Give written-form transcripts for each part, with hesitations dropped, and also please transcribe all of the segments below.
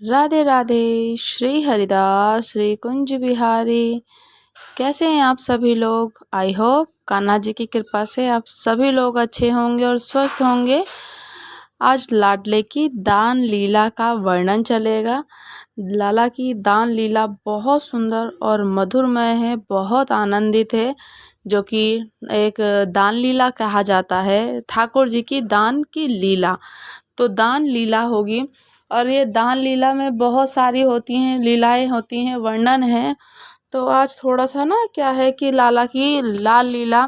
राधे राधे। श्री हरिदास श्री कुंज बिहारी। कैसे हैं आप सभी लोग? आई होप कान्हा जी की कृपा से आप सभी लोग अच्छे होंगे और स्वस्थ होंगे। आज लाडले की दान लीला का वर्णन चलेगा। लाला की दान लीला बहुत सुंदर और मधुरमय है, बहुत आनंदित है, जो कि एक दान लीला कहा जाता है। ठाकुर जी की दान की लीला, तो दान लीला होगी। और ये दान लीला में बहुत सारी होती हैं, लीलाएं होती हैं, वर्णन है। तो आज थोड़ा सा ना क्या है कि लाला की लाल लीला,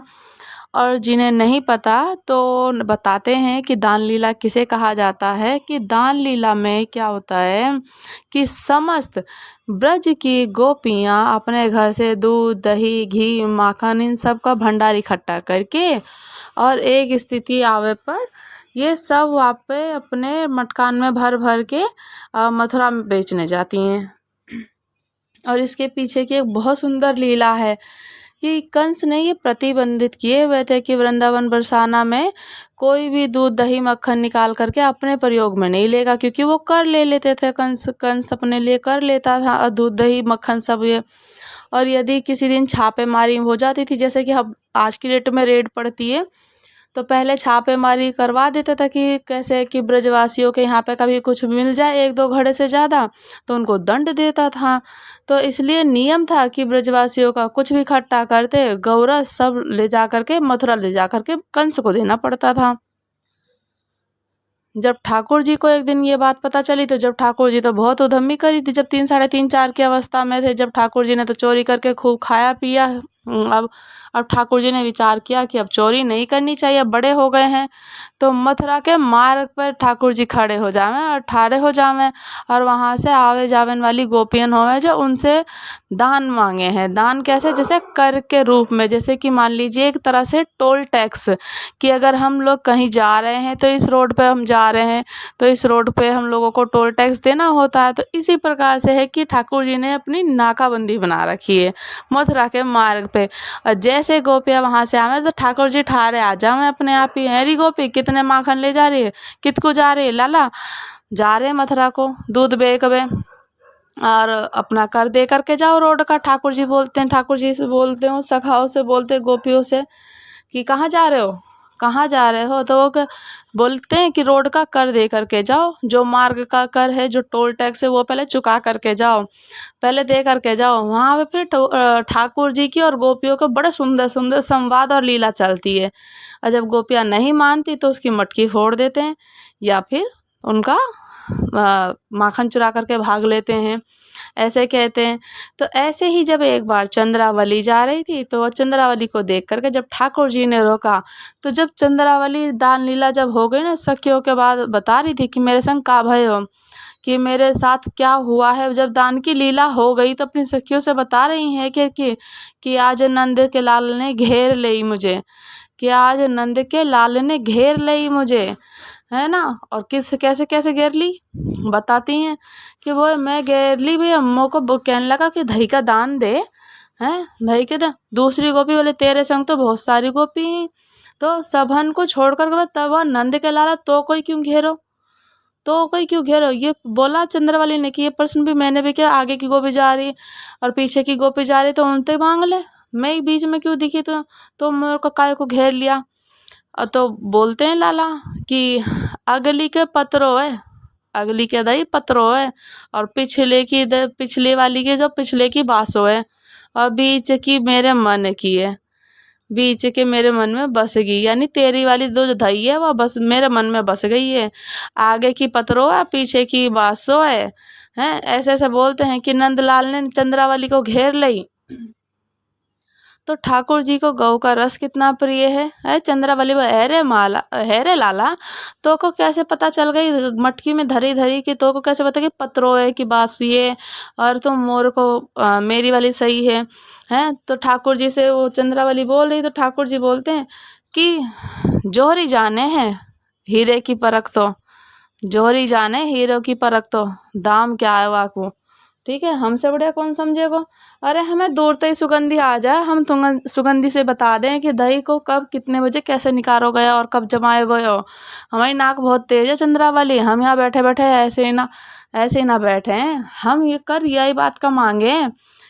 और जिन्हें नहीं पता तो बताते हैं कि दान लीला किसे कहा जाता है। कि दान लीला में क्या होता है कि समस्त ब्रज की गोपियाँ अपने घर से दूध, दही, घी, माखन इन सब का भंडार इकट्ठा करके और एक स्थिति आवे पर ये सब वहाँ पे अपने मटकान में भर भर के मथुरा में बेचने जाती हैं। और इसके पीछे की एक बहुत सुंदर लीला है कि कंस ने ये प्रतिबंधित किए हुए थे कि वृंदावन बरसाना में कोई भी दूध, दही, मक्खन निकाल करके अपने प्रयोग में नहीं लेगा, क्योंकि वो कर ले लेते थे। कंस अपने लिए कर लेता था दूध, दही, मक्खन सब ये। और यदि किसी दिन छापेमारी हो जाती थी, जैसे कि अब आज की डेट में रेड पड़ती है, तो पहले छापेमारी करवा देता था कि कैसे कि ब्रजवासियों के यहाँ पे कभी कुछ मिल जाए एक दो घड़े से ज़्यादा तो उनको दंड देता था। तो इसलिए नियम था कि ब्रजवासियों का कुछ भी इकट्ठा करते गौरस सब ले जा करके मथुरा ले जा करके कंस को देना पड़ता था। जब ठाकुर जी को एक दिन ये बात पता चली, तो जब ठाकुर जी तो बहुत उधम्मी करी थी, जब 3, साढ़े 3, 4 की अवस्था में थे, जब ठाकुर जी ने तो चोरी करके खूब खाया पिया। अब ठाकुर जी ने विचार किया कि अब चोरी नहीं करनी चाहिए, अब बड़े हो गए हैं। तो मथुरा के मार्ग पर ठाकुर जी खड़े हो जावें और ठाड़े हो जावें, और वहाँ से आवे जावन वाली गोपियन होवे जो उनसे दान मांगे हैं। दान कैसे? जैसे कर के रूप में, जैसे कि मान लीजिए एक तरह से टोल टैक्स, कि अगर हम लोग कहीं जा रहे हैं तो इस रोड पे हम जा रहे हैं तो इस रोड पे हम लोगों को टोल टैक्स देना होता है। तो इसी प्रकार से है कि ठाकुर जी ने अपनी नाकाबंदी बना रखी है मथुरा के मार्ग पे। और जैसे गोपियाँ वहाँ से आवे तो ठाकुर जी ठाड़े आ जावे अपने आप ही। हैरी गोपी कितने माखन ले जा रही है, कितको जा रही है? लाला जा रहे मथुरा को दूध बेकवे और अपना कर दे करके जाओ रोड का। ठाकुर जी बोलते हैं, ठाकुर जी से बोलते हो, सखाओं से बोलते, गोपियों से कि कहाँ जा रहे हो, कहाँ जा रहे हो? तो वो बोलते हैं कि रोड का कर दे करके जाओ, जो मार्ग का कर है, जो टोल टैक्स है, वो पहले चुका करके जाओ, पहले दे करके जाओ। वहाँ पे फिर ठाकुर जी की और गोपियों के बड़े सुंदर सुंदर संवाद और लीला चलती है। और जब गोपियाँ नहीं मानती तो उसकी मटकी फोड़ देते हैं, या फिर उनका माखन चुरा करके भाग लेते हैं, ऐसे कहते हैं। तो ऐसे ही जब एक बार चंद्रावली जा रही थी, तो चंद्रावली को देख करके जब ठाकुर जी ने रोका, तो जब चंद्रावली दान लीला जब हो गई ना, सखियों के बाद बता रही थी कि मेरे संग का भय हो, कि मेरे साथ क्या हुआ है। जब दान की लीला हो गई तो अपनी सखियों से बता रही हैं कि आज नंद के लाल ने घेर ली मुझे, कि आज नंद के लाल ने घेर ली मुझे, है ना। और किस कैसे कैसे घेर ली बताती हैं कि वो मैं घेर ली भी, अम्मों को कहने लगा कि दही का दान दे, हैं दही के दे। दूसरी गोपी बोले तेरे संग तो बहुत सारी गोपी हैं, तो सबहन को छोड़ कर तब नंद के लाला तो कोई क्यों घेरो, तो कोई क्यों घेरो? ये बोला चंद्रवाली ने कि ये प्रश्न भी मैंने भी किया। आगे की गोपी जा रही और पीछे की गोपी जा रही तो उनसे मांग ले, मैं ही बीच में क्यों दिखी? तो मेरे को काय को घेर लिया। तो बोलते हैं लाला कि अगली के पत्रो है, अगली के दही पत्रो है, और पिछले वाली के जो पिछले की बासो है, और बीच की मेरे मन की है, बीच के मेरे मन में बस गई। यानी तेरी वाली दो जो दही है वह बस मेरे मन में बस गई है, आगे की पत्रो है, पीछे की बासो है, हैं ऐसे ऐसे बोलते हैं कि नंदलाल ने चंद्रावली को घेर ली। तो ठाकुर जी को गौ का रस कितना प्रिय है चंद्रावली वो हैरे लाला, तो को कैसे पता चल गई मटकी में धरी धरी कि तो को कैसे पता कि पत्रो है कि बासी है, और तुम मोर को मेरी वाली सही है, हैं। तो ठाकुर जी से वो चंद्रावली बोल रही, तो ठाकुर जी बोलते हैं कि जोहरी जाने हैं हीरे की परख, तो जोहरी जाने हीरो की परख, तो दाम क्या है वाकू, ठीक है, हमसे बढ़िया कौन समझेगा। अरे हमें दूर से ही सुगंधी आ जाए, हम सुगंधी से बता दें कि दही को कब कितने बजे कैसे निकालो गया और कब जमाए गए हो। हमारी नाक बहुत तेज है चंद्रा वाली, हम यहाँ बैठे बैठे ऐसे ही ना बैठे हैं। हम यही बात का मांगे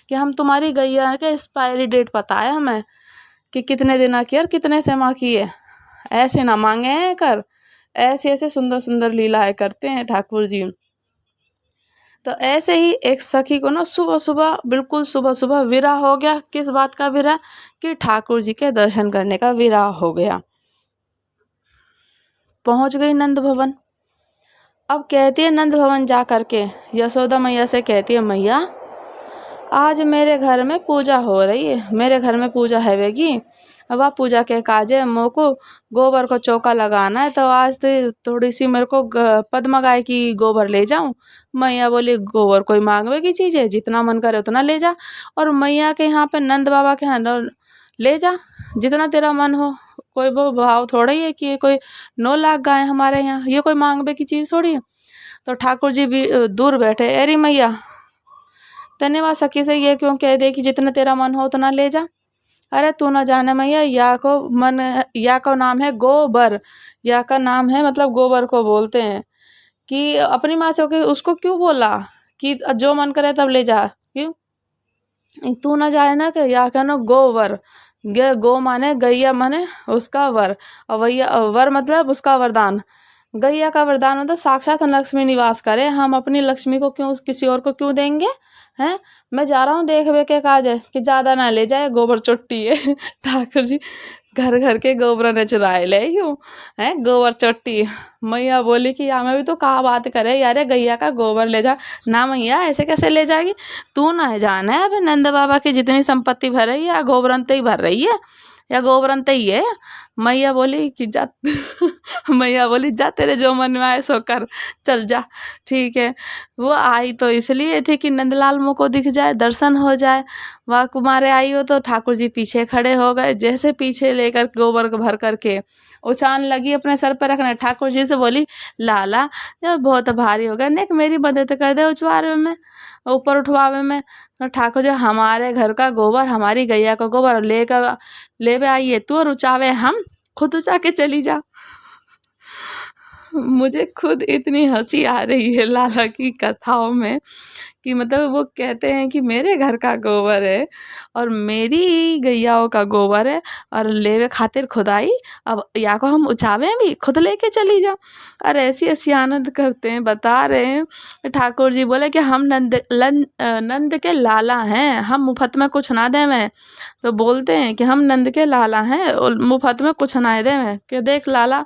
कि हम तुम्हारी गैया के एक्सपायरी डेट पता है हमें कि कितने दिन की और कितने समय की है। ऐसे ना मांगे हैं कर, ऐसे ऐसे सुंदर सुंदर लीलाएं करते हैं ठाकुर जी। तो ऐसे ही एक सखी को ना सुबह सुबह, बिल्कुल सुबह सुबह विरह हो गया। किस बात का विरह? कि ठाकुर जी के दर्शन करने का विरह हो गया। पहुंच गई नंद भवन। अब कहती है नंद भवन जा करके यशोदा मैया से कहती है, मैया आज मेरे घर में पूजा हो रही है, मेरे घर में पूजा हैवेगी। वह पूजा के काजे मोह को गोबर को चौका लगाना है, तो आज तो थोड़ी सी मेरे को पद्मा गाय की गोबर ले जाऊं। मैया बोली, गोबर कोई मांगवे की चीज़ है, जितना मन करे उतना ले जा। और मैया के यहाँ पे नंद बाबा के यहाँ ले जा जितना तेरा मन हो। कोई वो भाव थोड़ा ही है कि ये कोई 9 लाख गाय हमारे यहाँ, ये कोई मांगवे की चीज़ थोड़ी है। तो ठाकुर जी भी दूर बैठे, अरे मैया धन्यवाद सखी से ये क्यों कह दे कि जितना तेरा मन हो उतना ले जा। अरे तू ना जाने मैया, या का नाम है गोबर, या का नाम है मतलब गोबर को बोलते हैं कि अपनी माँ से उसको क्यों बोला कि जो मन करे तब ले जा। क्यों तू ना जाए ना कि या का ना गोवर, गो माने गैया माने उसका वर, और वर मतलब उसका वरदान। गैया का वरदान मतलब साक्षात लक्ष्मी निवास करे। हम अपनी लक्ष्मी को क्यों किसी और को क्यों देंगे हैं। मैं जा रहा हूँ देख वे के काज है कि ज़्यादा ना ले जाए, गोबर चोट्टी है। ठाकुर जी घर घर के गोबर ने चुराए ले यूँ है, गोबर चोट्टी। मैया बोली कि या मैं भी तो कहा बात करे यार, गैया का गोबर ले जा ना। मैया ऐसे कैसे ले जाएगी, तू ना जाना है। अभी नंद बाबा की जितनी संपत्ति भर रही है गोबरन ही भर रही है, या गोबरन ही है। मैया बोली कि जा मैया बोली जा तेरे जो मन में आए सो कर, चल जा। ठीक है, वो आई तो इसलिए थी कि नंदलाल मुँह को दिख जाए, दर्शन हो जाए। वह कुमारे आई हो तो ठाकुर जी पीछे खड़े हो गए। जैसे पीछे लेकर गोबर को भर करके उछान लगी अपने सर पर रखने, ठाकुर जी से बोली, लाला जब बहुत भारी हो गया नेक मेरी मदद कर दे उछवारे में, ऊपर उठवावे में। तो ठाकुर जी हमारे घर का गोबर, हमारी गैया का गोबर ले आइए तू, और उचावे हम खुद उचा के चली जा। मुझे खुद इतनी हंसी आ रही है लाला की कथाओं में कि मतलब वो कहते हैं कि मेरे घर का गोबर है और मेरी गैयाओं का गोबर है और लेवे खातिर खुदाई, अब या को हम उचावे भी खुद लेके चली जाओ। और ऐसी ऐसी आनंद करते हैं, बता रहे हैं। ठाकुर जी बोले कि हम नंद के लाला हैं, हम मुफ्त में कुछ ना देवें। तो बोलते हैं कि हम नंद के लाला हैं और मुफ्त में कुछ ना देवें। कि देख लाला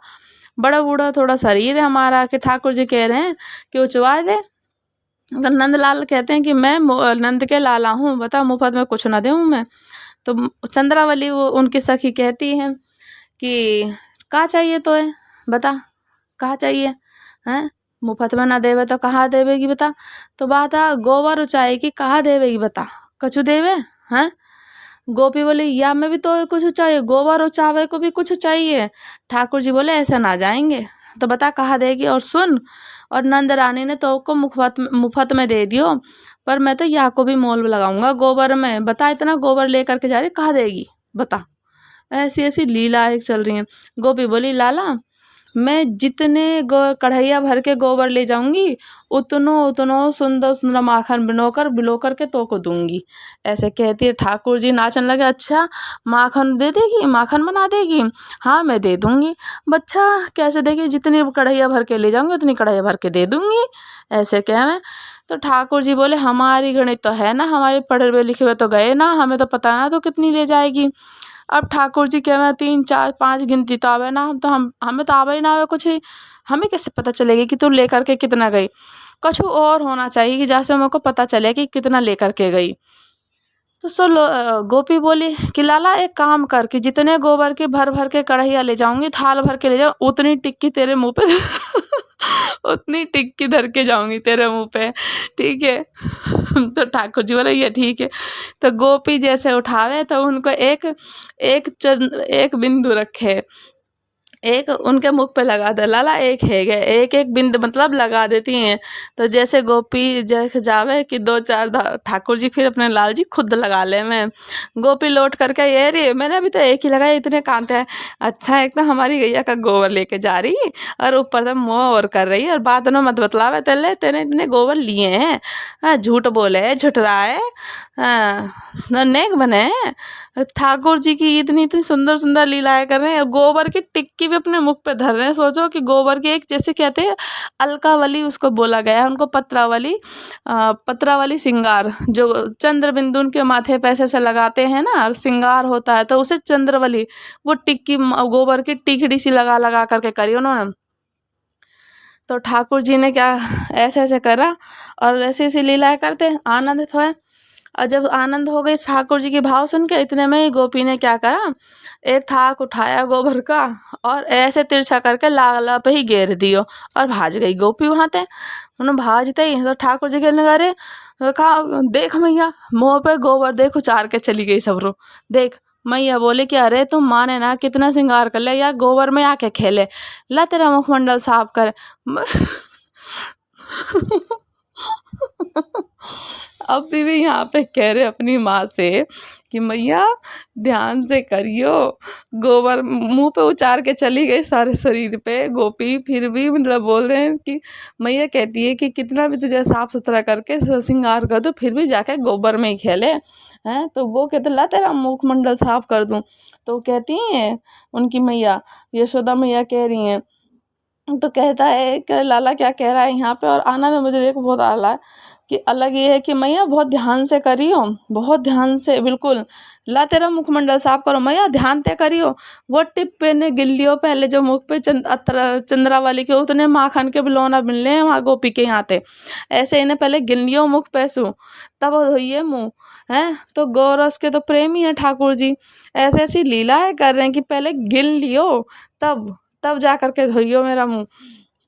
बड़ा बूढ़ा थोड़ा शरीर है हमारा, कि ठाकुर जी कह रहे हैं कि उचवा दे। तो नंदलाल कहते हैं कि मैं नंद के लाला हूँ, बता मुफ्त में कुछ ना दूँ मैं। तो चंद्रावली वो उनकी सखी कहती है कि कहाँ चाहिए तो है, बता कहाँ चाहिए हैं। मुफ्त में ना देवे तो कहाँ देवेगी बता। तो बात गोबर उचाएगी, कहाँ देवेगी बता, कछु देवे हैं। गोपी बोली या में भी तो कुछ चाहिए, गोबर उचावे को भी कुछ चाहिए। ठाकुर जी बोले ऐसा ना जाएंगे, तो बता कहाँ देगी। और सुन, और नंद रानी ने तो को मुफ्त में दे दियो, पर मैं तो या को भी मोल लगाऊंगा गोबर में। बता इतना गोबर ले करके जा रही, कहाँ देगी बता। ऐसी ऐसी लीला एक चल रही है। गोपी बोली लाला मैं जितने कढ़ैया भर के गोबर ले जाऊंगी उतनो सुंदर सुंदर माखन बिलो कर तो को दूंगी। ऐसे कहती है। ठाकुर जी नाचने लगे, अच्छा माखन दे देगी, माखन बना देगी, हाँ मैं दे दूंगी। बच्चा कैसे देगी, जितनी कढ़ैया भर के ले जाऊंगी उतनी कढ़ैया भर के दे दूंगी। ऐसे कह मैं। तो ठाकुर जी बोले हमारी गणित तो है ना, हमारे पढ़े हुए लिखे हुए तो गए ना, हमें तो पता ना तो कितनी ले जाएगी। अब ठाकुर जी कह 3 4 5 गिनती तो आवे ना, तो हमें तो आवे ही ना आवे कुछ ही, हमें कैसे पता चलेगी कि तू लेकर के कितना गई। कुछ और होना चाहिए कि जैसे मेरे को पता चले कि कितना लेकर के गई। तो गोपी बोली कि लाला एक काम कर कि जितने गोबर के भर भर के कढ़ैया ले जाऊंगी, थाल भर के ले जाऊँ, उतनी टिक्की तेरे मुंह पे उतनी टिक्की धर के जाऊंगी तेरे मुंह पे, ठीक है। तो ठाकुर जी बोले ये ठीक है। तो गोपी जैसे उठावे तो उनको एक बिंदु रखे एक उनके मुख पे लगा दे, लाला एक है गए, एक एक बिंद मतलब लगा देती हैं। तो जैसे गोपी जैसे जावे कि दो चार ठाकुर जी फिर अपने लाल जी खुद लगा ले में। गोपी लौट करके ये रे मैंने अभी तो एक ही लगाया, इतने कांते हैं। अच्छा एक तो हमारी गैया का गोबर लेके जा रही और ऊपर से मोह और कर रही है, और बात ना मत बतलावे तेले तेने इतने गोबर लिए हैं। हाँ, झूठ बोले झूठ रहा है। हाँ, नेक बने हैं। ठाकुर जी की इतनी इतनी सुंदर सुंदर लीलाएं कर रहे हैं, गोबर की टिक्की भी अपने मुख पे धर रहे हैं। सोचो कि गोबर की एक जैसे कहते हैं अलकावली उसको बोला गया है, उनको पत्रावली पत्रावली श्रृंगार, जो चंद्र बिंदु उनके माथे पे ऐसे लगाते हैं ना और श्रृंगार होता है, तो उसे चंद्रवली वो टिक्की गोबर की टिकड़ी सी लगा लगा करके करी उन्होंने। तो ठाकुर जी ने क्या ऐसे ऐसे करा और ऐसी ऐसी लीलाएं करते आनंदित हुए। और जब आनंद हो गई ठाकुर जी के भाव सुन के, इतने में ही गोपी ने क्या करा, एक थाक उठाया गोबर का और ऐसे तिरछा करके लाला पे ही घेर दियो और भाज गई गोपी वहाँ ते। उन्हें भाजते ही तो ठाकुर जी कहने लगे, कहा देख मैया मुँह पे गोबर देख उचार के चली गई सबरो देख। मैया बोले कि अरे तुम माने ना कितना श्रृंगार कर ले या गोबर में आके खेले, ला तेरा मुखमंडल साफ कर। अब भी यहाँ पे कह रहे अपनी माँ से कि मैया ध्यान से करियो, गोबर मुंह पे उचार के चली गई सारे शरीर पे गोपी, फिर भी मतलब बोल रहे हैं कि मैया कहती है कि कितना भी तुझे साफ सुथरा करके श्रृंगार कर दो फिर भी जाके गोबर में ही खेले हैं। तो वो कहते ला तेरा मुखमंडल साफ कर दूं। तो कहती हैं उनकी मैया यशोदा मैया कह रही हैं, तो कहता है कि लाला क्या कह रहा है यहाँ पे, और आना में मुझे देखो बहुत आ रहा है कि अलग ये है कि मैया बहुत ध्यान से करियो, बहुत ध्यान से बिल्कुल, ला तेरा मुखमंडल साफ करो मैया ध्यान ते करियो। वो टिप्पे ने गिल्लियो पहले जो मुख पे चंद्रा वाली के उतने माखन के बिलौना मिलने हैं वहाँ गोपी के यहाँ थे, ऐसे इन्हें पहले गिल्लियो मुख पैसू तब धोइए मुँह हैं। तो गौरस के तो प्रेमी है ठाकुर जी, ऐसे ऐसी लीला है कर रहे हैं कि पहले गिल लियो तब तब जा करके धोइयो मेरा मुँह।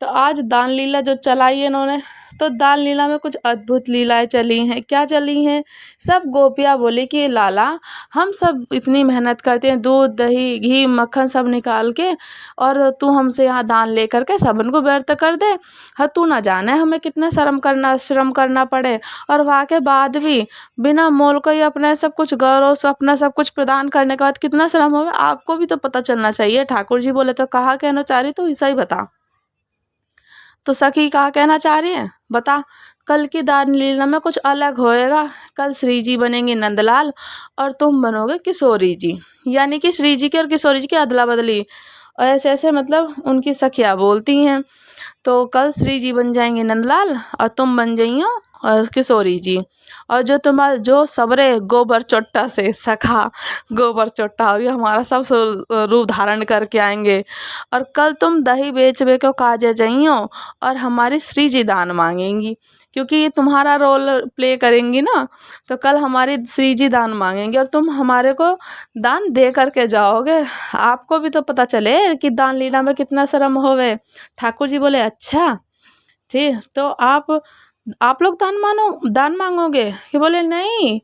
तो आज दान लीला जो चलाई है इन्होंने, तो दान लीला में कुछ अद्भुत लीलाएं चली हैं। क्या चली हैं, सब गोपियाँ बोली कि लाला हम सब इतनी मेहनत करते हैं दूध दही घी मक्खन सब निकाल के, और तू हमसे यहाँ दान ले करके सबन को व्यर्थ कर दे। हाँ तू ना जाने हमें कितना श्रम करना पड़े, और वहाँ के बाद भी बिना मोल को ही अपना सब कुछ गौरव से अपना सब कुछ प्रदान करने के बाद कितना श्रम हो, आपको भी तो पता चलना चाहिए। ठाकुर जी बोले तो कहा कहना चाह रही तो ऐसा ही बता। तो सखी कहा कहना चाह रही है बता। कल की दान लीला में कुछ अलग होएगा, कल श्री जी बनेंगे नंदलाल और तुम बनोगे किशोरी जी, यानी कि श्री जी के और किशोरी जी की अदला बदली। और ऐसे ऐसे मतलब उनकी सखियाँ बोलती हैं। तो कल श्री जी बन जाएंगे नंदलाल और तुम बन जाइयो और किशोरी जी, और जो तुम्हारा जो सबरे गोबर चोट्टा से सखा गोबर चोट्टा और ये हमारा सब रूप धारण करके आएंगे। और कल तुम दही बेच को काजे जाइयो और हमारी श्री जी दान मांगेंगी, क्योंकि ये तुम्हारा रोल प्ले करेंगी ना। तो कल हमारी श्री जी दान मांगेंगे और तुम हमारे को दान दे करके जाओगे, आपको भी तो पता चले कि दान लीला में कितना शर्म होवे। ठाकुर जी बोले अच्छा ठीक, तो आप लोग दान मांगोगे कि बोले नहीं,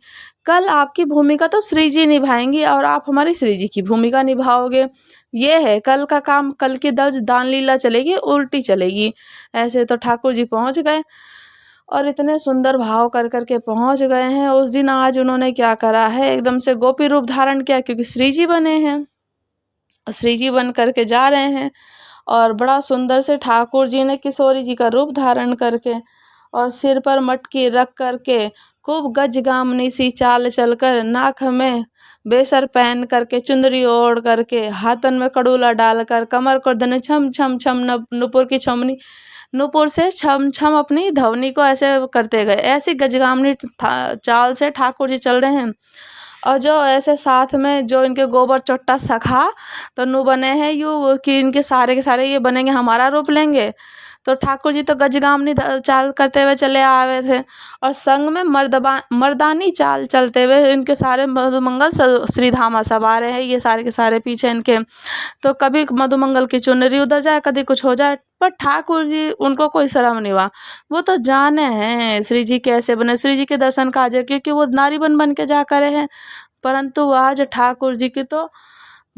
कल आपकी भूमिका तो श्री जी निभाएंगी और आप हमारी श्री जी की भूमिका निभाओगे। ये है कल का काम, कल की दान लीला चलेगी उल्टी चलेगी। ऐसे तो ठाकुर जी पहुंच गए और इतने सुंदर भाव कर करके पहुंच गए हैं। उस दिन आज उन्होंने क्या करा है, एकदम से गोपी रूप धारण किया, क्योंकि श्री जी बने हैं, श्री जी बन करके जा रहे हैं। और बड़ा सुंदर से ठाकुर जी ने किशोरी जी का रूप धारण करके और सिर पर मटकी रख करके खूब गजगामनी सी चाल चलकर, नाक में बेसर पहन करके, चुंदरी ओढ़ करके, हाथन में कड़ूला डालकर, कमर को दने छम छम छम नुपुर की छमनी नुपुर से छम छम अपनी धवनी को ऐसे करते गए। ऐसी गजगामनी चाल से ठाकुर जी चल रहे हैं। और जो ऐसे साथ में जो इनके गोबर चोट्टा सखा तो नु बने हैं यू कि इनके सारे के सारे ये बनेंगे हमारा रूप लेंगे। तो ठाकुर जी तो गजगामनी चाल करते हुए चले आए थे और संग में मर्दानी चाल चलते हुए इनके सारे मधुमंगल श्रीधामा सब आ रहे हैं, ये सारे के सारे पीछे इनके। तो कभी मधुमंगल की चुनरी उधर जाए, कभी कुछ हो जाए, पर ठाकुर जी उनको कोई शर्म नहीं हुआ। वो तो जाने हैं श्री जी कैसे बने, श्री जी के दर्शन का आज, क्योंकि वो नारी बन के जा करे हैं। परंतु आज ठाकुर जी की तो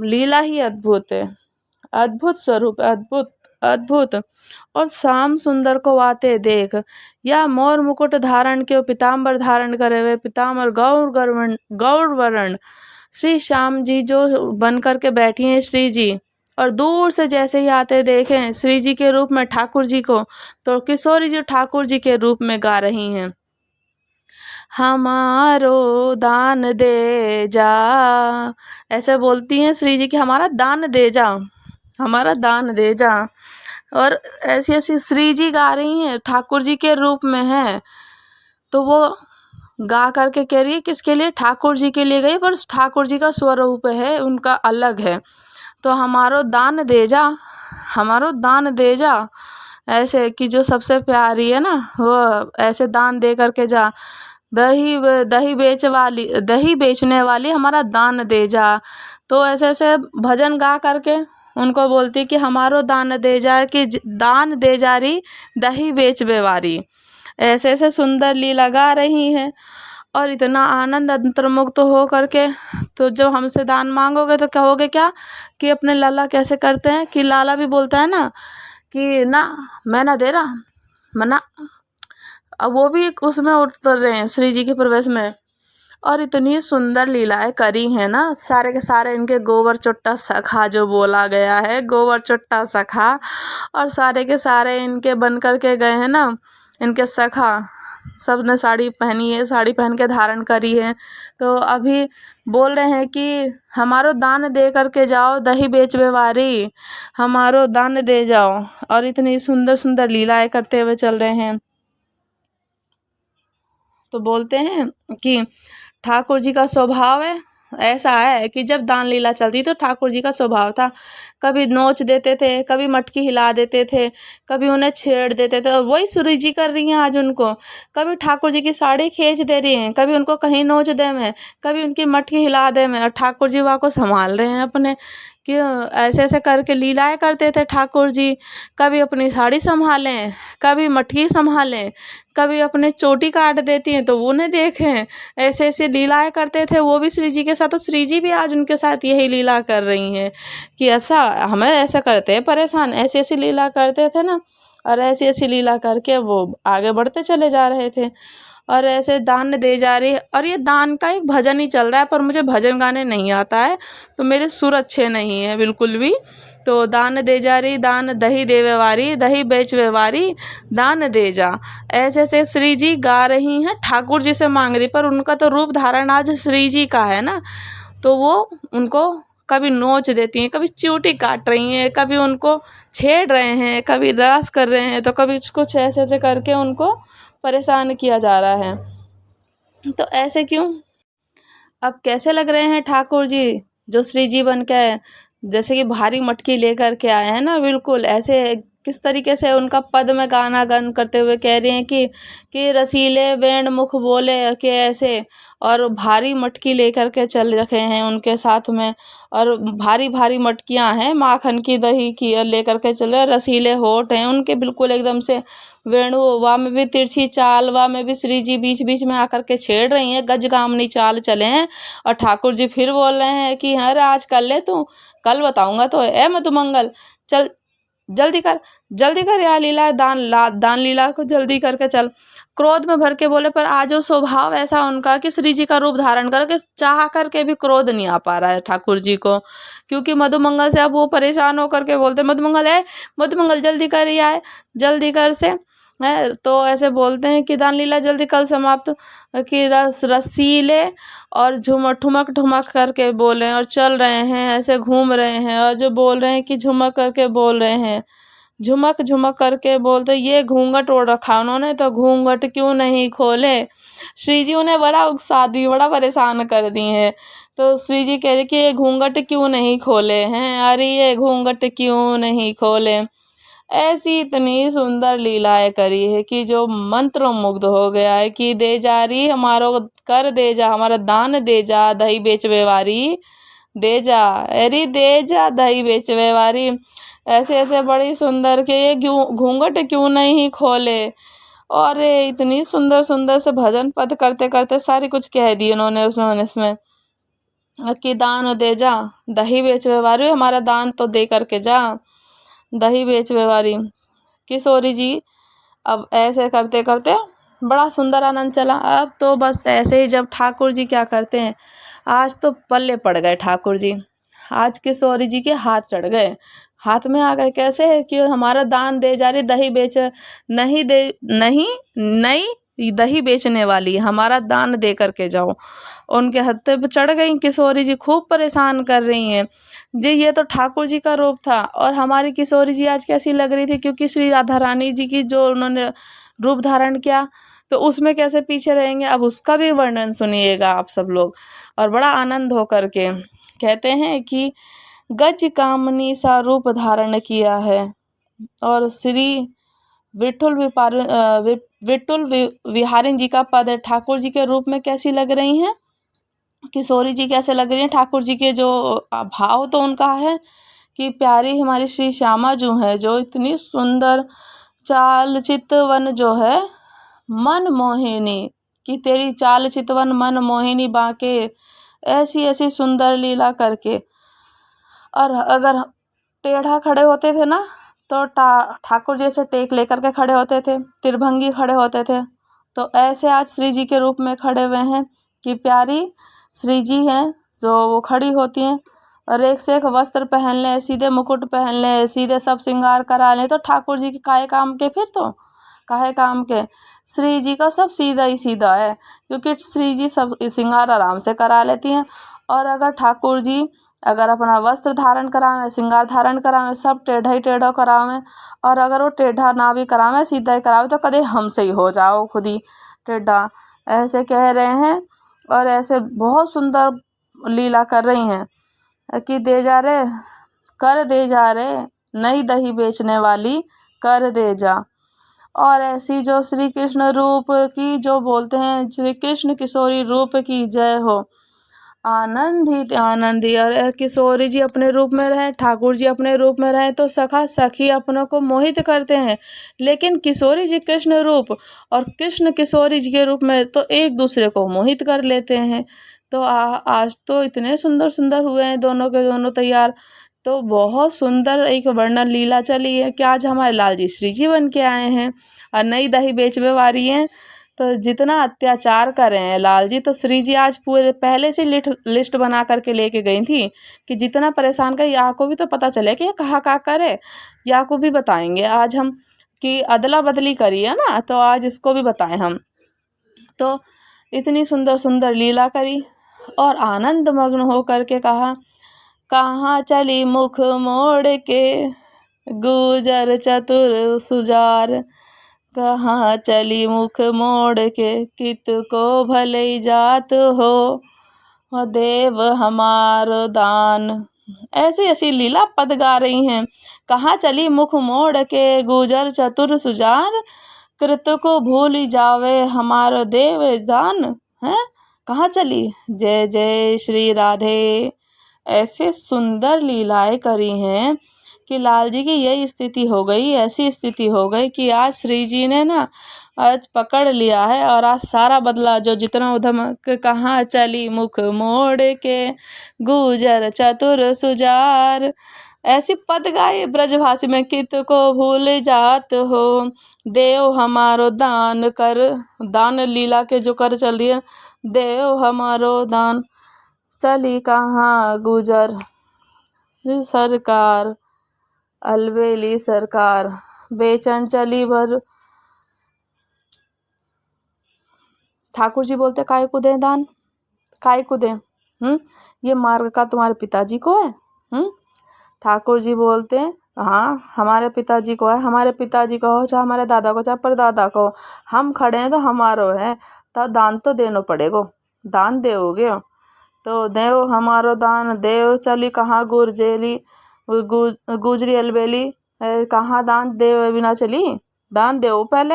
लीला ही अद्भुत है। अद्भुत स्वरूप, अद्भुत अद्भुत। और श्याम सुंदर को आते देख, या मोर मुकुट धारण के पीताम्बर धारण करे हुए, पीताम्बर गौर वर्ण श्री श्याम जी जो बन करके बैठी हैं श्री जी। और दूर से जैसे ही आते देखें श्री जी के रूप में ठाकुर जी को, तो किशोरी जी ठाकुर जी के रूप में गा रही हैं, हमारो दान दे जा। ऐसे बोलती हैं श्री जी कि हमारा दान दे जा, हमारा दान दे जा। और ऐसी ऐसी श्री जी गा रही हैं, ठाकुर जी के रूप में है। तो वो गा करके कह रही है किसके लिए, ठाकुर जी के लिए गई, पर ठाकुर जी का स्वरूप है उनका अलग है। तो हमारो दान दे जा, हमारो दान दे जा, ऐसे कि जो सबसे प्यारी है ना वो ऐसे दान दे करके जा। दही बेचने वाली हमारा दान दे जा। तो ऐसे ऐसे भजन गा करके उनको बोलती कि हमारो दान दे जा, कि दान दे जा रही दही बेच बेवारी। ऐसे ऐसे सुंदर लीला गा रही हैं। और इतना आनंद अंतर्मुक्त हो करके, तो जब हमसे दान मांगोगे तो कहोगे क्या कि अपने लाला कैसे करते हैं, कि लाला भी बोलता है ना कि ना मैं ना दे रहा मना। अब वो भी उसमें उतर रहे हैं श्री जी के प्रवेश में। और इतनी सुंदर लीलाएं करी है ना, सारे के सारे इनके गोबर चुट्टा सखा जो बोला गया है, गोबर चुट्टा सखा, और सारे के सारे इनके बन कर के गए हैं ना, इनके सखा सब ने साड़ी पहनी है, साड़ी पहन के धारण करी है। तो अभी बोल रहे हैं कि हमारो दान दे करके जाओ दही बेच बेवारी, हमारो दान दे जाओ। और इतनी सुंदर सुंदर लीलाएं करते हुए चल रहे हैं। तो बोलते हैं कि ठाकुर जी का स्वभाव है ऐसा है कि जब दान लीला चलती तो ठाकुर जी का स्वभाव था, कभी नोच देते थे, कभी मटकी हिला देते थे, कभी उन्हें छेड़ देते थे। और वही सूरज जी कर रही हैं आज उनको, कभी ठाकुर जी की साड़ी खींच दे रही हैं, कभी उनको कहीं नोच दे में, कभी उनकी मटकी हिला दे में, और ठाकुर जी वहाँ को संभाल रहे हैं अपने। कि ऐसे ऐसे करके लीलाएं करते थे ठाकुर जी, कभी अपनी साड़ी संभालें, कभी मटकी संभालें, कभी अपने चोटी काट देती हैं तो वो उन्हें देखें। ऐसे ऐसे लीलाएं करते थे वो भी श्री जी के साथ। तो श्री जी भी आज उनके साथ यही लीला कर रही हैं कि अच्छा हमें ऐसा करते हैं परेशान, ऐसी ऐसी लीला करते थे ना। और ऐसी ऐसी लीला करके वो आगे बढ़ते चले जा रहे थे। और ऐसे दान दे जा रही है। और ये दान का एक भजन ही चल रहा है, पर मुझे भजन गाने नहीं आता है, तो मेरे सुर अच्छे नहीं है बिल्कुल भी। तो दान दे जा रही दान दही देवे वारी, दही बेच व्यवहारी दान दे जा। ऐसे ऐसे श्री जी गा रही हैं, ठाकुर जी से मांग रही, पर उनका तो रूप धारण आज श्री जी का है ना। तो वो उनको कभी नोच देती हैं, कभी चूटी काट रही हैं, कभी उनको छेड़ रहे हैं, कभी रास कर रहे हैं, तो कभी कुछ ऐसे ऐसे करके उनको परेशान किया जा रहा है। तो ऐसे क्यों? अब कैसे लग रहे हैं ठाकुर जी जो श्री जी बन के, जैसे कि भारी मटकी लेकर के आए हैं ना, बिल्कुल ऐसे किस तरीके से उनका पद में गाना गान करते हुए कह रहे हैं कि रसीले वेण मुख बोले के ऐसे। और भारी मटकी लेकर के चल रखे हैं उनके साथ में, और भारी भारी मटकियां हैं माखन की दही की, और लेकर के चल रहे, रसीले होठ हैं उनके बिल्कुल एकदम से। वेणु वा में भी तिरछी चाल, वा में भी श्री जी बीच बीच में आकर के छेड़ रही हैं, गजगामनी चाल चले हैं। और ठाकुर जी फिर बोल रहे हैं कि अरे आज कर ले तू, कल बताऊंगा तो ए मधुमंगल, चल जल्दी कर या लीला दान लीला को जल्दी करके चल। क्रोध में भर के बोले, पर आज वो स्वभाव ऐसा उनका कि श्री जी का रूप धारण करके चाह करके भी क्रोध नहीं आ पा रहा है ठाकुर जी को। क्योंकि मधुमंगल से अब वो परेशान होकर के बोलते, मधुमंगल जल्दी कर या है, जल्दी कर से है। तो ऐसे बोलते हैं कि दान लीला जल्दी कल समाप्त, कि रसीले और ठुमक ठुमक करके बोले और चल रहे हैं, ऐसे घूम रहे हैं। और जो बोल रहे हैं कि झुमक करके बोल रहे हैं, झुमक झुमक करके बोलते, ये घूंघट ओढ़ रखा उन्होंने तो घूंघट क्यों नहीं खोले। श्री जी उन्हें बड़ा उकसा दी, बड़ा परेशान कर दी हैं। तो श्री जी कह रहे कि ये घूंघट क्यों नहीं खोले हैं, अरे ये घूंघट क्यों नहीं खोले। ऐसी इतनी सुंदर लीलाएं करी है कि जो मंत्र मुग्ध हो गया है कि दे जा रही हमारो कर दे जा, हमारा दान दे जा दही बेच व्यवहारी दे जा, अरे दे जा दही बेच व्यवहारी। ऐसे ऐसे बड़ी सुंदर के ये घूंघट क्यों नहीं खोले। और इतनी सुंदर सुंदर से भजन पद करते करते सारी कुछ कह दी उन्होंने इसमें। कि दान दे जा, दही बेच व्यवहारी, हमारा दान तो दे करके जा, दही बेच व्यवहारी। किशोरी जी अब ऐसे करते करते बड़ा सुंदर आनंद चला। अब तो बस ऐसे ही जब ठाकुर जी क्या करते हैं, आज तो पल्ले पड़ गए ठाकुर जी, आज किशोरी जी के हाथ चढ़ गए, हाथ में आ गए। कैसे है कि हमारा दान दे जा रही, दही बेच नहीं दे, नहीं दही बेचने वाली, हमारा दान दे करके जाओ। उनके हत्थे पे चढ़ गई किशोरी जी, खूब परेशान कर रही हैं जी। ये तो ठाकुर जी का रूप था, और हमारी किशोरी जी आज कैसी लग रही थी, क्योंकि श्री राधा रानी जी की जो उन्होंने रूप धारण किया, तो उसमें कैसे पीछे रहेंगे। अब उसका भी वर्णन सुनिएगा आप सब लोग, और बड़ा आनंद हो करके। कहते हैं कि गज कामनी सा रूप धारण किया है, और श्री विठुल विहारिन जी का पद है। ठाकुर जी के रूप में कैसी लग रही हैं किशोरी जी, कैसे लग रही हैं ठाकुर जी के जो भाव तो उनका है कि प्यारी हमारी श्री श्यामा जो है, जो इतनी सुंदर चाल चितवन जो है मन मोहिनी, कि तेरी चाल चितवन मन मोहिनी बाके, ऐसी ऐसी सुंदर लीला करके। और अगर टेढ़ा खड़े होते थे ना, तो ठाकुर जी से टेक लेकर के खड़े होते थे, त्रिभंगी खड़े होते थे। तो ऐसे आज श्री जी के रूप में खड़े हुए हैं कि प्यारी श्री जी हैं जो वो खड़ी होती हैं, और एक से एक वस्त्र पहन लें, सीधे मुकुट पहन लें, सीधे सब श्रृंगार करा लें, तो ठाकुर जी के काहे काम के, फिर तो काहे काम के। श्री जी का सब सीधा ही सीधा है, क्योंकि श्री जी सब श्रृंगार आराम से करा लेती हैं। और अगर ठाकुर जी अगर अपना वस्त्र धारण करावें, श्रृंगार धारण करावें, सब टेढ़ा ही टेढ़ा करावें, और अगर वो टेढ़ा ना भी करावें, सीधा ही करावें, तो कदे हमसे ही हो जाओ खुद ही टेढ़ा, ऐसे कह रहे हैं। और ऐसे बहुत सुंदर लीला कर रही हैं कि दे जा रे, कर दे जा रे, नई दही बेचने वाली, कर दे जा। और ऐसी जो श्री कृष्ण रूप की जो बोलते हैं, श्री कृष्ण किशोरी रूप की जय हो, आनंद ही। और किशोरी जी अपने रूप में रहे, ठाकुर जी अपने रूप में रहे, तो सखा सखी अपनों को मोहित करते हैं। लेकिन किशोरी जी कृष्ण रूप और कृष्ण किशोरी जी के रूप में तो एक दूसरे को मोहित कर लेते हैं। तो आज तो इतने सुंदर सुंदर हुए हैं दोनों के दोनों तैयार। तो बहुत सुंदर एक वर्णन लीला चली है कि आज हमारे लाल जी श्री जी बन के आए हैं, और नई दही बेचने वाली हैं। तो जितना अत्याचार कर रहे हैं लाल जी, तो श्री जी आज पूरे पहले से लिस्ट बना करके लेके गई थी कि जितना परेशान कर, या को भी तो पता चले कि ये कहाँ करे, या को भी बताएंगे आज हम कि अदला बदली करी है ना, तो आज इसको भी बताएं हम। तो इतनी सुंदर सुंदर लीला करी, और आनंद मग्न हो करके कहा, कहाँ चली मुख मोड़ के गुजर चतुर सुजार, कहाँ चली मुख मोड़ के कित को भले जात हो, देव हमारो दान। ऐसी ऐसी लीला पद गा रही हैं। कहाँ चली मुख मोड़ के गुजर चतुर सुजार, कृत को भूल जावे हमारो देव दान है। कहाँ चली, जय जय श्री राधे। ऐसे सुंदर लीलाएं करी हैं कि लाल जी की यही स्थिति हो गई, ऐसी स्थिति हो गई कि आज श्री जी ने ना आज पकड़ लिया है, और आज सारा बदला जो जितना उधम। कहाँ चली मुख मोड़ के गुजर चतुर सुजार, ऐसी पद गाए ब्रजभाषी में, कित को भूल जात हो, देव हमारो दान कर। दान लीला के जो कर चल रही है, देव हमारो दान। चली कहाँ गुजर सरकार, अलबेली सरकार, बेचन चली भर। ठाकुर जी बोलते काय को दें दान, काय को दें, ये मार्ग का तुम्हारे पिताजी को है। ठाकुर जी बोलते हैं हाँ हमारे पिताजी को है, हमारे पिताजी को हो, चाहे हमारे दादा को, चाहे परदादा को, हम खड़े हैं तो हमारो है, तो दान तो देनो पड़ेगो, दान देओगे तो देव हमारो दान। देव चली कहाँ गुरजेली गुजरी अलबेली, कहाँ दान देव बिना चली, दान देव पहले।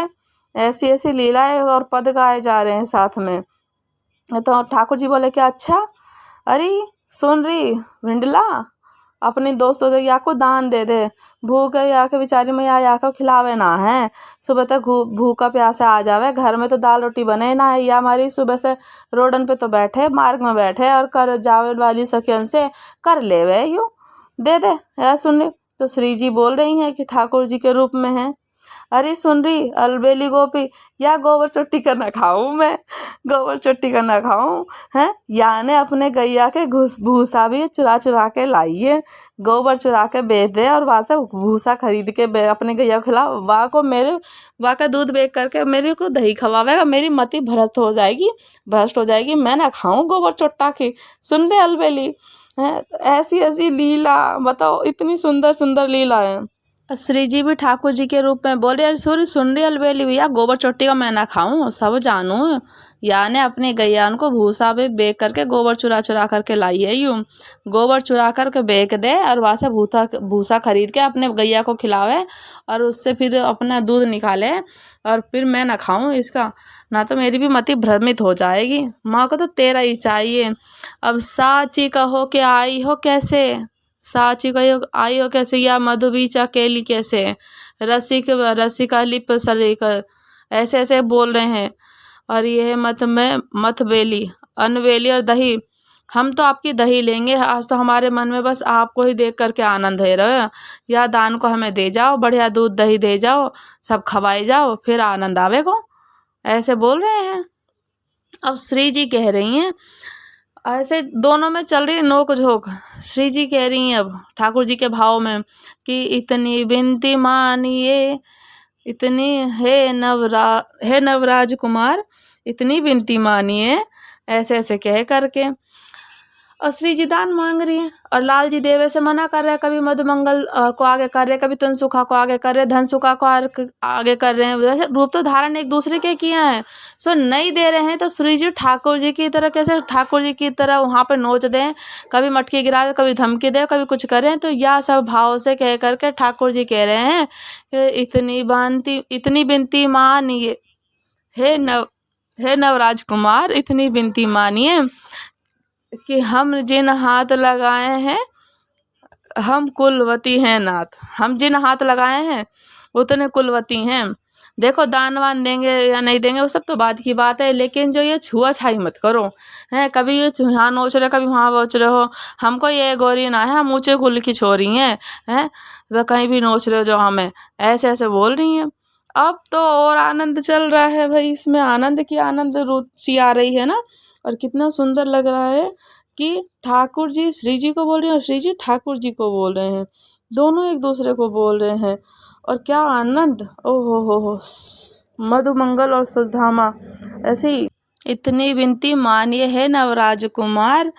ऐसी ऐसी लीलाएं और पद गाए जा रहे हैं साथ में। तो ठाकुर जी बोले कि अच्छा, अरे सुन रही भिंडला, अपनी दोस्तों से या को दान दे दे, भूख है या के बेचारी मैया या को खिलावे ना है, सुबह तक भूखा प्यासा आ जावे, घर में तो दाल रोटी बने ना है, या हमारी सुबह से रोडन पे तो बैठे मार्ग में बैठे और कर जावे वाली सखियन से कर लेवे यूँ दे दे। या सुन ले तो श्री जी बोल रही हैं कि ठाकुर जी के रूप में है। अरे सुन रही अलबेली गोपी, या गोबर चुट्टी का ना खाऊं मैं, गोबर चुट्टी का ना खाऊं है, या ने अपने गैया के भूसा भी चुरा चुरा के लाई है, गोबर चुरा के बेच दे और वहाँ से भूसा खरीद के अपने गैया को खिला, वाह को मेरे वाह का दूध बेच करके मेरे को दही खवावेगा, मेरी मति भ्रष्ट हो जाएगी, मैं ना खाऊं गोबर चुट्टा की। सुन रहे अलबेली है, ऐसी ऐसी लीला बताओ, इतनी सुंदर सुंदर लीला है। श्री जी भी ठाकुर जी के रूप में बोले, अरे सॉरी सुन रही अलबेली भैया, गोबर चोट्टी का मैं ना खाऊं, सब जानूं, या ने अपने गैयान को भूसा भी बेच करके गोबर चुरा चुरा करके लाई है यूँ, गोबर चुरा करके बेच दे और वहाँ से भूसा खरीद के अपने गैया को खिलावे और उससे फिर अपना दूध निकाले, और फिर मैं ना खाऊं इसका, ना तो मेरी भी मति भ्रमित हो जाएगी। माँ को तो तेरा ही चाहिए। अब साची कहो कि आई हो कैसे, साची कहो आई हो कैसे, या मधुबीचा केली कैसे, रसिका लिप सलिक, ऐसे ऐसे बोल रहे हैं। और यह मत बेली अनबेली और दही, हम तो आपकी दही लेंगे, आज तो हमारे मन में बस आपको ही देख करके आनंद है रहा, या दान को हमें दे जाओ, बढ़िया दूध दही दे जाओ, सब खवाई जाओ, फिर आनंद आवेगो, ऐसे बोल रहे हैं। अब श्री जी कह रही हैं, ऐसे दोनों में चल रही नोक झोंक। श्री जी कह रही हैं अब ठाकुर जी के भाव में कि इतनी विनती मानिए, इतनी हे नवराज कुमार, इतनी विनती मानिए, ऐसे ऐसे कह करके। और श्री जी दान मांग रही है और लाल जी देवे से मना कर रहे हैं, कभी मधुमंगल को आगे कर रहे, कभी तनसुखा को आगे कर रहे, धनसुखा को आगे कर रहे हैं, वैसे रूप तो धारण एक दूसरे के किया है। सो नहीं दे रहे हैं तो श्री जी ठाकुर जी की तरह कैसे ठाकुर जी की तरह वहाँ पे नोच दें, कभी मटकी गिरा दे, कभी धमकी दे, कभी कुछ करें, तो यह सब भाव से कह करके ठाकुर जी कह रहे हैं कि इतनी विनती मानिए, हे नवराज कुमार, इतनी विनती मानिए कि हम जिन हाथ लगाए हैं, हम कुलवती हैं नाथ, हम जिन हाथ लगाए हैं उतने कुलवती हैं। देखो दान वान देंगे या नहीं देंगे वो सब तो बाद की बात है, लेकिन जो ये छुआ छाई मत करो हैं, कभी ये यहाँ नोच रहे कभी वहाँ नोच रहे हो, हमको ये गोरी ना है, हम ऊँचे कुल की छोरी हैं तो कहीं भी नोच रहे हो जो हमें, ऐसे ऐसे बोल रही हैं। अब तो और आनंद चल रहा है भाई, इसमें आनंद की आनंद रुचि आ रही है ना, और कितना सुंदर लग रहा है कि ठाकुर जी श्री जी को बोल रहे हैं और श्री जी ठाकुर जी को बोल रहे हैं, दोनों एक दूसरे को बोल रहे हैं, और क्या आनंद, ओहो हो मधुमंगल और सुधामा। ऐसे ही इतनी विनती मानिए है नवराज कुमार,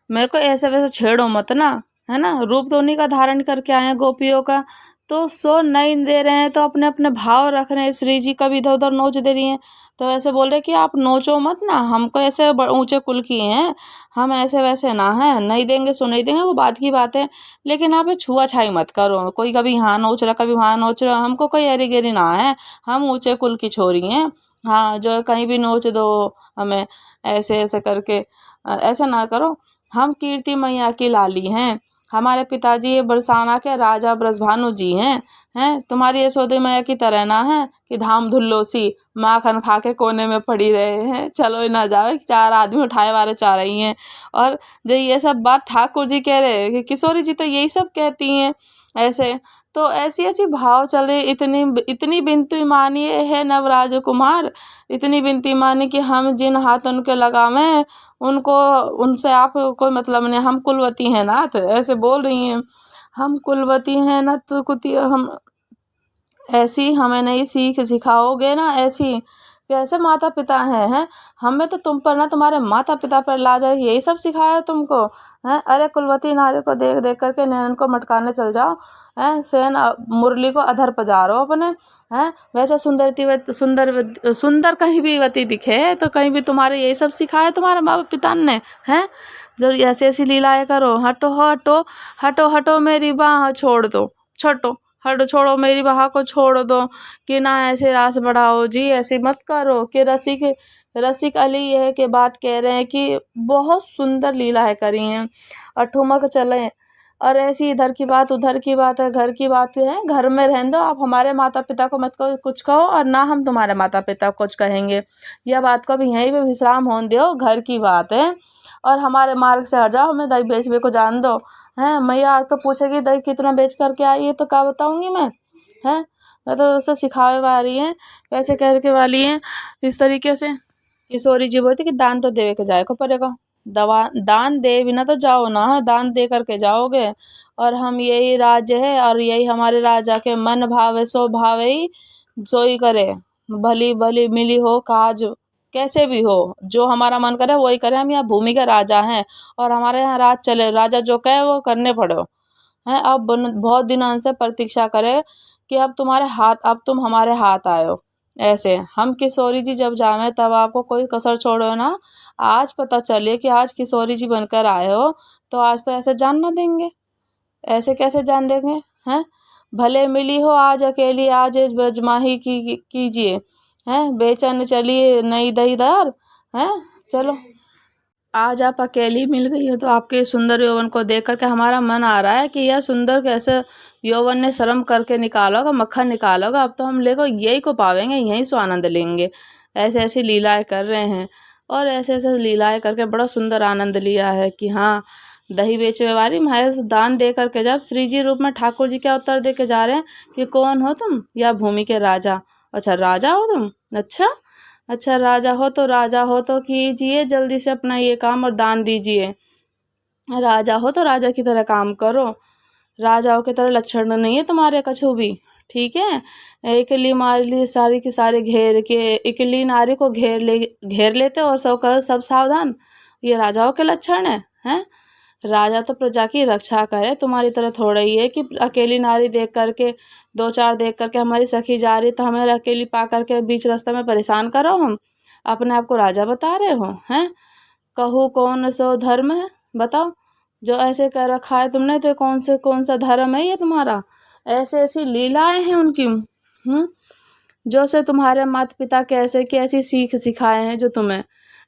मेरे को ऐसे वैसे छेड़ो मत ना, है ना, रूप तो उन्हीं का धारण करके आए हैं गोपियों का, तो सो नहीं दे रहे हैं तो अपने अपने भाव रख रहे हैं, श्री जी कभी इधर उधर नोच दे रही हैं, तो ऐसे बोल रहे कि आप नोचो मत ना, हमको ऐसे ऊंचे कुल की हैं, हम ऐसे वैसे ना हैं, नहीं देंगे सो नहीं देंगे वो बात की बात है, लेकिन आप छुआ छाई मत करो, कोई कभी यहाँ नोच रहा कभी वहाँ नोच रहा, हमको कोई एरी गेरी ना है, हम ऊंचे कुल की छोरी हैं, हाँ जो कहीं भी नोच दो हमें, ऐसे ऐसे करके ऐसा ना करो, हम कीर्ति मैया की लाली हैं, हमारे पिताजी ये बरसाना के राजा ब्रजभानु जी हैं तुम्हारी यशोदा मैया की तरह ना है कि धाम धुल्लो सी माखन खा के कोने में पड़ी रहे हैं, चलो ना जाए, 4 आदमी उठाए वाले चाह रही हैं। और जो ये सब बात ठाकुर जी कह रहे हैं कि किशोरी जी तो यही सब कहती हैं, ऐसे तो ऐसी ऐसी भाव चल रही, इतनी विनती मानिए है नवराज कुमार, इतनी विनती मानी कि हम जिन हाथ उनके लगावें उनको उनसे आप कोई मतलब नहीं, हम कुलवती हैं नाथ, ऐसे बोल रही हैं, हम कुलवती हैं ना, तो कुती हम ऐसी हमें नहीं सिखाओगे ना, ऐसी कैसे माता पिता हैं हमें तो तुम पर ना तुम्हारे माता पिता पर ला जाए, यही सब सिखाया तुमको हैं। अरे कुलवती नारी को देख देख करके नैनन को मटकाने चल जाओ हैं, सेन मुरली को अधर पजारो अपने हैं, वैसे सुंदर कहीं भी वती दिखे तो कहीं भी तुम्हारे यही सब सिखाया तुम्हारे माँ पिता ने हैं, जो ऐसी ऐसी लीलाएं करो, हटो हटो हटो हटो मेरी बाह छोड़ दो, छोड़ो मेरी बाह को छोड़ दो, कि ना ऐसे रास बढ़ाओ जी, ऐसे मत करो, कि रसिक अली यह के बात कह रहे हैं कि बहुत सुंदर लीलाएं करी हैं, और ठुमक चले और ऐसी इधर की बात उधर की बात है, घर की बात है, घर में रहने दो, आप हमारे माता पिता को मत कुछ कहो और ना हम तुम्हारे माता पिता को कुछ कहेंगे। यह बात को भी यहीं पे विश्राम होने दो, घर की बात है और हमारे मार्ग से हट जाओ, हमें दही बेचने को जान दो। हैं मैया आज तो पूछेगी दही कितना बेच करके आई है, तो क्या बताऊँगी मैं? हैं मैं तो उसे सिखावे वाली है, वैसे करके वाली है इस तरीके से। किशोरी जी बोलती कि दान तो देवे के जाए को पड़ेगा, दवा दान दे बिना तो जाओ ना, दान दे करके जाओगे। और हम यही राज्य है और यही हमारे राजा के मन भावे सो भावे सोई करे, भली भली मिली हो काज कैसे भी हो, जो हमारा मन करे वही करे। हम यहाँ भूमि के राजा हैं और हमारे यहाँ राज चले, राजा जो कहे वो करने पड़ो हैं। अब बहुत दिनों से प्रतीक्षा करे कि अब तुम हमारे हाथ आयो। ऐसे हम किशोरी जी जब जावे तब आपको कोई कसर छोड़ो ना। आज पता चले कि आज किशोरी जी बनकर आए हो, तो आज तो ऐसे जान ना देंगे, ऐसे कैसे जान देंगे हैं? भले मिली हो आज अकेली, आज इस ब्रजमाही की कीजिए हैं, बेचैन चलिए नई दहीदार हैं। चलो आज आप अकेली मिल गई हो तो आपके सुंदर यौवन को देख करके हमारा मन आ रहा है कि यह सुंदर कैसे यौवन ने शर्म करके निकालोगा, मक्खन निकालोगा। अब तो हम लेको यही को पावेंगे, यहीं से आनंद लेंगे। ऐसे ऐसी लीलाएं कर रहे हैं और ऐसे ऐसे लीलाएं करके बड़ा सुंदर आनंद लिया है कि हाँ दही बेचे वाली महाराज दान दे करके जब श्री जी रूप में ठाकुर जी क्या उत्तर दे के जा रहे हैं कि कौन हो तुम? या भूमि के राजा। अच्छा राजा हो तुम? अच्छा राजा हो तो कीजिए जल्दी से अपना ये काम और दान दीजिए। राजा हो तो राजा की तरह काम करो, राजाओं की तरह लक्षण नहीं है तुम्हारे कछु भी, ठीक है? इकली मारी सारी की सारी घेर के, इकली नारी को घेर लेते और सब सावधान, ये राजाओं के लक्षण हैं? राजा तो प्रजा की रक्षा करे, तुम्हारी तरह थोड़ा ही है कि अकेली नारी देख करके, दो चार देख करके हमारी सखी जा रही तो हमें अकेली पा करके बीच रास्ते में परेशान करो। हम अपने आप को राजा बता रहे हो हैं? कहूँ कौन सो धर्म है बताओ, जो ऐसे कर रखा है तुमने, तो कौन सा धर्म है ये तुम्हारा? ऐसे ऐसी लीलाएं हैं उनकी जो से तुम्हारे माता पिता कैसे कैसी सीख सिखाए हैं जो तुम्हें।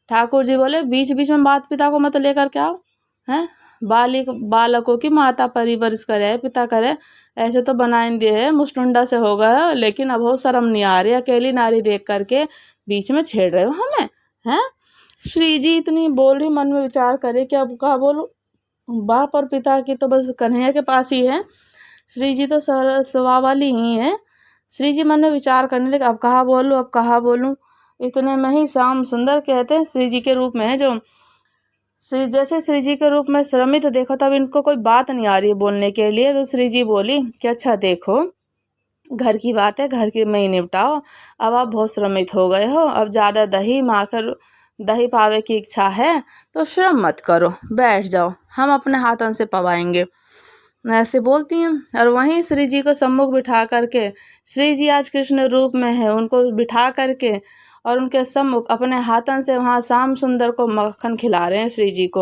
ठाकुर जी बोले बीच बीच में माता पिता को मत लेकर के आओ हैं। बालकों की माता परिवरिश करे, पिता करे, ऐसे तो बनाए दिए है, मुस्टुंडा से हो गया। लेकिन अब हो शर्म नहीं आ रही, अकेली नारी देख करके बीच में छेड़ रहे हो हमें हैं? श्री जी इतनी बोल रही, मन में विचार करे कि अब क्या बोलूं। बाप और पिता की तो बस कन्हैया के पास ही है, श्री जी तो स्वभाव वाली ही है। श्री जी मन में विचार करने लगे, अब कहाँ बोलूं। इतने में ही श्याम सुंदर कहते हैं श्री जी के रूप में है जो जैसे श्री जी के रूप में श्रमित देखो तब इनको कोई बात नहीं आ रही है बोलने के लिए। तो श्री जी बोली कि अच्छा देखो घर की बात है, घर के में ही निपटाओ। अब आप बहुत श्रमित हो गए हो, अब ज़्यादा दही पावे की इच्छा है तो श्रम मत करो, बैठ जाओ, हम अपने हाथों से पवाएंगे। ऐसे बोलती हैं। और वहीं श्री जी को सम्मुख बिठा करके, श्री जी आज कृष्ण रूप में है, उनको बिठा करके और उनके सम्मुख अपने हाथों से वहाँ श्याम सुंदर को मक्खन खिला रहे हैं श्री जी को।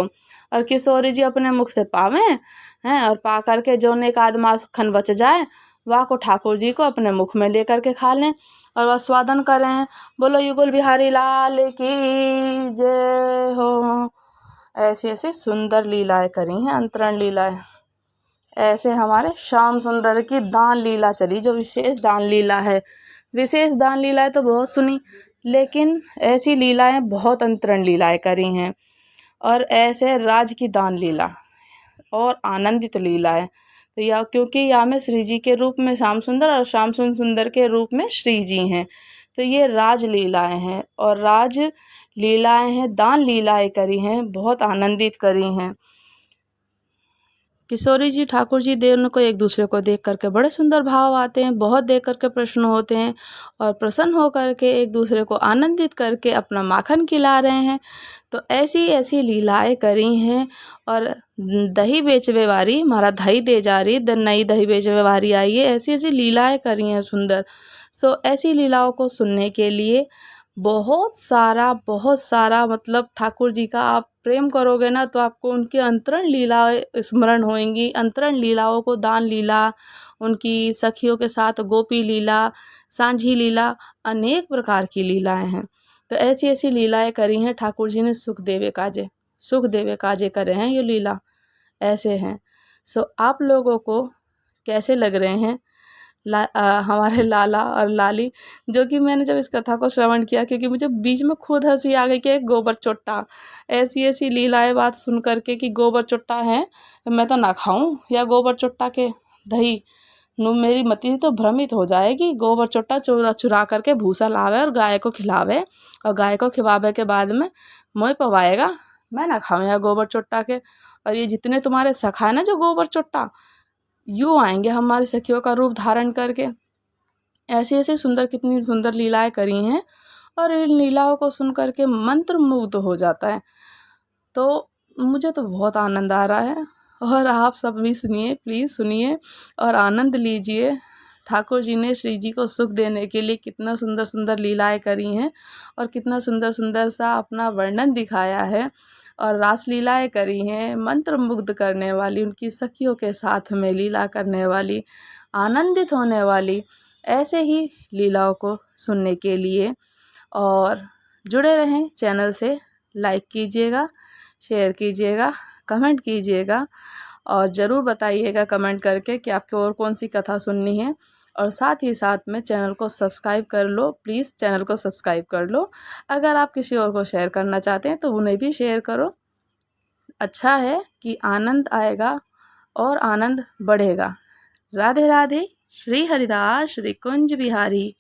और किशोरी जी अपने मुख से पावें हैं और पा करके जो एक आध मक्खन बच जाए वह को ठाकुर जी को अपने मुख में ले करके खा लें और वह स्वादन करें। बोलो युगल बिहारी लाल की जय हो। ऐसी ऐसी सुंदर लीलाएं करी हैं, अंतरण लीलाएं। ऐसे हमारे श्याम सुंदर की दान लीला चली, जो विशेष दान लीला है। विशेष दान लीलाएं तो बहुत सुनी, लेकिन ऐसी लीलाएं बहुत अंतरण लीलाएं करी हैं। और ऐसे राज की दान लीला और आनंदित लीलाएं तो क्योंकि यहाँ में श्री जी के रूप में श्याम सुंदर और श्याम सुंदर के रूप में श्री जी हैं, तो ये राज लीलाएं हैं और राज लीलाएं हैं, दान लीलाएं करी हैं, बहुत आनंदित करी हैं। किशोरी जी ठाकुर जी दोनों को एक दूसरे को देख करके बड़े सुंदर भाव आते हैं, बहुत देख करके प्रसन्न होते हैं और प्रसन्न हो करके एक दूसरे को आनंदित करके अपना माखन खिला रहे हैं। तो ऐसी ऐसी लीलाएं करी हैं। और दही बेचवे वारी हमारा दही दे जा रही, नई दही बेचवे वारी आई है, ऐसी ऐसी लीलाएं करी हैं सुंदर। सो ऐसी लीलाओं को सुनने के लिए बहुत सारा मतलब ठाकुर जी का आप प्रेम करोगे ना तो आपको उनकी अंतरण लीलाएं स्मरण होएंगी। अंतरण लीलाओं को दान लीला, उनकी सखियों के साथ गोपी लीला, सांझी लीला, अनेक प्रकार की लीलाएं हैं। तो ऐसी ऐसी लीलाएं करी हैं ठाकुर जी ने, सुख देवे काजे करे हैं ये लीला ऐसे हैं। सो आप लोगों को कैसे लग रहे हैं हमारे लाला और लाली, जो कि मैंने जब इस कथा को श्रवण किया, क्योंकि मुझे बीच में खुद हंसी आ गई कि एक गोबर चुट्टा, ऐसी ऐसी लीलाएं बात सुन करके कि गोबर चुट्टा है, मैं तो ना खाऊं, या गोबर चुट्टा के दही मेरी मति तो भ्रमित हो जाएगी। गोबर चुट्टा चुरा चुरा करके भूसा लावे और गाय को खिलावे, और गाय को खिलावे के बाद में मोह पवाएगा, मैं ना खाऊं या गोबर चुट्टा के। और ये जितने तुम्हारे सखा है ना जो गोबर चुट्टा, यूँ आएंगे हमारी सखियों का रूप धारण करके। ऐसे ऐसे सुंदर, कितनी सुंदर लीलाएं करी हैं, और इन लीलाओं को सुन करके मंत्र मुग्ध हो जाता है। तो मुझे तो बहुत आनंद आ रहा है, और आप सब भी सुनिए, प्लीज़ सुनिए और आनंद लीजिए। ठाकुर जी ने श्री जी को सुख देने के लिए कितना सुंदर सुंदर लीलाएं करी हैं, और कितना सुंदर सुंदर सा अपना वर्णन दिखाया है, और रास लीलाएं करी हैं मंत्र मुग्ध करने वाली, उनकी सखियों के साथ में लीला करने वाली, आनंदित होने वाली। ऐसे ही लीलाओं को सुनने के लिए और जुड़े रहें चैनल से। लाइक कीजिएगा, शेयर कीजिएगा, कमेंट कीजिएगा, और ज़रूर बताइएगा कमेंट करके कि आपको और कौन सी कथा सुननी है। और साथ ही साथ में चैनल को सब्सक्राइब कर लो, प्लीज़ चैनल को सब्सक्राइब कर लो। अगर आप किसी और को शेयर करना चाहते हैं तो उन्हें भी शेयर करो। अच्छा है कि आनंद आएगा और आनंद बढ़ेगा। राधे राधे। श्री हरिदास श्री कुंज बिहारी।